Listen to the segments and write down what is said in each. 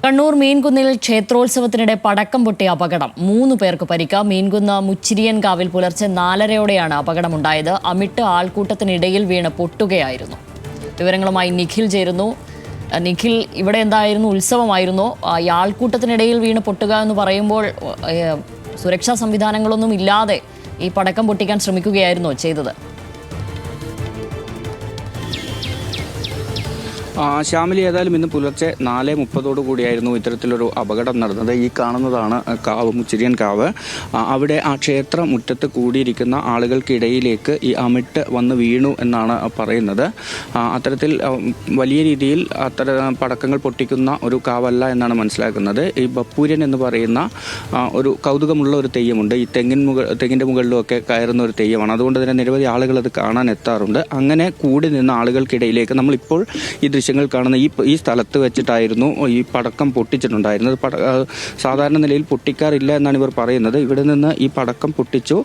കണ്ണൂർ മീൻകുന്നിൽ ക്ഷേത്രോത്സവത്തിനിടെ പടക്കം പൊട്ടിയ അപകടം 3 പേർക്ക് പരിക്ക്. മീൻകുന്ന് മുച്ചിരിയൻകാവിൽ പുലർച്ചെ 4:30-ഓടെയാണ് അപകടമുണ്ടായത്. അമിട്ട് ആൾക്കൂട്ടത്തിനിടയിൽ വീണ് പൊട്ടുകയായിരുന്നു. വിവരങ്ങളുമായി നിഖിൽ ചേരുന്നു. നിഖിൽ, ഇവിടെ എന്തായിരുന്നു, ഉത്സവമായിരുന്നു? ഈ ആൾക്കൂട്ടത്തിനിടയിൽ വീണ് പൊട്ടുക എന്ന് പറയുമ്പോൾ സുരക്ഷാ സംവിധാനങ്ങളൊന്നും ഇല്ലാതെ ഈ പടക്കം പൊട്ടിക്കാൻ ശ്രമിക്കുകയായിരുന്നോ ചെയ്തത്? ശ്യാമിലി, ഏതായാലും ഇന്ന് പുലർച്ചെ 4:30 കൂടിയായിരുന്നു ഇത്തരത്തിലൊരു അപകടം നടന്നത്. ഈ കാണുന്നതാണ് കാവ്, മുച്ചിരിയൻ കാവ്. അവിടെ ആ ക്ഷേത്ര മുറ്റത്ത് കൂടിയിരിക്കുന്ന ആളുകൾക്കിടയിലേക്ക് ഈ അമിട്ട് വന്ന് വീണു എന്നാണ് പറയുന്നത്. അത്തരത്തിൽ വലിയ രീതിയിൽ പടക്കങ്ങൾ പൊട്ടിക്കുന്ന ഒരു കാവല്ല എന്നാണ് മനസ്സിലാക്കുന്നത്. ഈ ബപ്പൂര്യൻ എന്ന് പറയുന്ന ഒരു കൗതുകമുള്ള ഒരു തെയ്യമുണ്ട്. ഈ തെങ്ങിൻ്റെ മുകളിലുമൊക്കെ കയറുന്ന ഒരു തെയ്യമാണ്. അതുകൊണ്ട് തന്നെ നിരവധി ആളുകൾ അത് കാണാൻ എത്താറുണ്ട്. അങ്ങനെ കൂടി നിന്ന ആളുകൾക്കിടയിലേക്ക് നമ്മളിപ്പോൾ ഈ ദൃശ്യങ്ങൾ കാണുന്ന ഈ സ്ഥലത്ത് വെച്ചിട്ടായിരുന്നു ഈ പടക്കം പൊട്ടിച്ചിട്ടുണ്ടായിരുന്നത്. സാധാരണ നിലയിൽ പൊട്ടിക്കാറില്ല എന്നാണ് ഇവർ പറയുന്നത്. ഇവിടെ നിന്ന് ഈ പടക്കം പൊട്ടിച്ചു.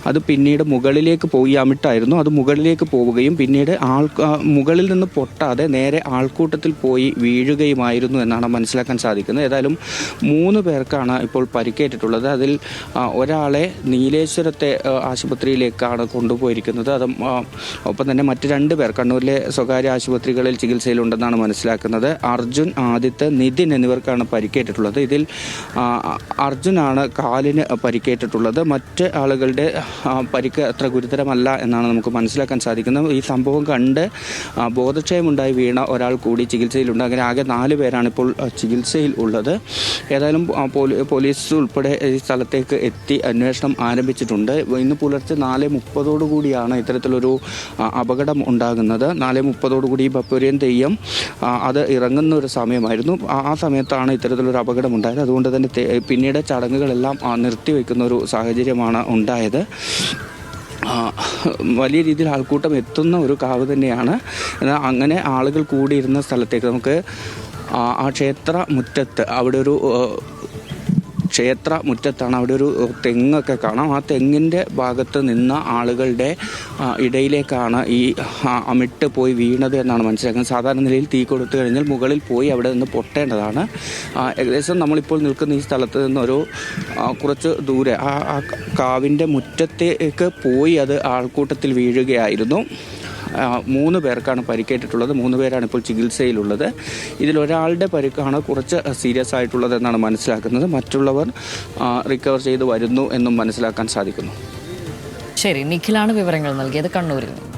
അത് പിന്നീട് മുകളിലേക്ക് പോയി, അമിട്ടായിരുന്നു. അത് മുകളിലേക്ക് പോവുകയും പിന്നീട് മുകളിൽ നിന്ന് പൊട്ടാതെ നേരെ ആൾക്കൂട്ടത്തിൽ പോയി വീഴുകയുമായിരുന്നു എന്നാണ് മനസ്സിലാക്കാൻ സാധിക്കുന്നത്. ഏതായാലും 3 പേർക്കാണ് ഇപ്പോൾ പരിക്കേറ്റിട്ടുള്ളത്. അതിൽ ഒരാളെ നീലേശ്വരത്തെ ആശുപത്രിയിലേക്കാണ് കൊണ്ടുപോയിരിക്കുന്നത്. ഒപ്പം തന്നെ മറ്റ് 2 പേർ കണ്ണൂരിലെ സ്വകാര്യ ആശുപത്രികളിൽ ചികിത്സയിലുണ്ടെന്നാണ് മനസ്സിലാക്കുന്നത്. അർജുൻ, ആദിത്യ, നിതിൻ എന്നിവർക്കാണ് പരിക്കേറ്റിട്ടുള്ളത്. ഇതിൽ അർജുനാണ് കാലിന് പരിക്കേറ്റിട്ടുള്ളത്. മറ്റ് ആളുകളുടെ പരിക്ക് അത്ര ഗുരുതരമല്ല എന്നാണ് നമുക്ക് മനസ്സിലാക്കാൻ സാധിക്കുന്നത്. ഈ സംഭവം കണ്ട് ബോധക്ഷയമുണ്ടായി വീണ ഒരാൾ കൂടി ചികിത്സയിലുണ്ട്. അങ്ങനെ ആകെ 4 പേരാണ് ഇപ്പോൾ ചികിത്സയിൽ ഉള്ളത്. ഏതായാലും പോലീസ് ഉൾപ്പെടെ ഈ സ്ഥലത്തേക്ക് എത്തി അന്വേഷണം ആരംഭിച്ചിട്ടുണ്ട്. ഇന്ന് പുലർച്ചെ 4:30 കൂടിയാണ് ഇത്തരത്തിലൊരു അപകടം ഉണ്ടാകുന്നത്. 4:30 കൂടി ഈ ബപ്പൂര്യൻ തെയ്യം അത് ഇറങ്ങുന്ന ഒരു സമയമായിരുന്നു. ആ സമയത്താണ് ഇത്തരത്തിലൊരു അപകടം ഉണ്ടായത്. അതുകൊണ്ട് തന്നെ പിന്നീട് ചടങ്ങുകളെല്ലാം നിർത്തിവെക്കുന്ന ഒരു സാഹചര്യമാണ് ഉണ്ടായത്. വലിയ രീതിയിൽ ആൾക്കൂട്ടം എത്തുന്ന ഒരു കാവ് തന്നെയാണ്. എന്നാൽ അങ്ങനെ ആളുകൾ കൂടിയിരുന്ന സ്ഥലത്തേക്ക് നമുക്ക് ആ ക്ഷേത്ര മുറ്റത്താണ് അവിടെ ഒരു തെങ്ങൊക്കെ കാണാം. ആ തെങ്ങിൻ്റെ ഭാഗത്ത് നിന്ന ആളുകളുടെ ഇടയിലേക്കാണ് ഈ അമിട്ട് പോയി വീണത് എന്നാണ് മനസ്സിലാക്കുന്നത്. സാധാരണ നിലയിൽ തീ കൊടുത്തു കഴിഞ്ഞാൽ മുകളിൽ പോയി അവിടെ നിന്ന് പൊട്ടേണ്ടതാണ്. ഏകദേശം നമ്മളിപ്പോൾ നിൽക്കുന്ന ഈ സ്ഥലത്ത് നിന്നൊരു കുറച്ച് ദൂരെ ആ കാവിൻ്റെ മുറ്റത്തേക്ക് പോയി അത് ആൾക്കൂട്ടത്തിൽ വീഴുകയായിരുന്നു. 3 പേർക്കാണ് പരിക്കേറ്റിട്ടുള്ളത്. 3 പേരാണ് ഇപ്പോൾ ചികിത്സയിലുള്ളത്. ഇതിലൊരാളുടെ പരിക്കാണ് കുറച്ച് സീരിയസ് ആയിട്ടുള്ളത് എന്നാണ് മനസ്സിലാക്കുന്നത്. മറ്റുള്ളവർ റിക്കവർ ചെയ്ത് വരുന്നു എന്നും മനസ്സിലാക്കാൻ സാധിക്കുന്നു. ശരി, നിഖിലാണ് വിവരങ്ങൾ നൽകിയത് കണ്ണൂരിൽ നിന്ന്.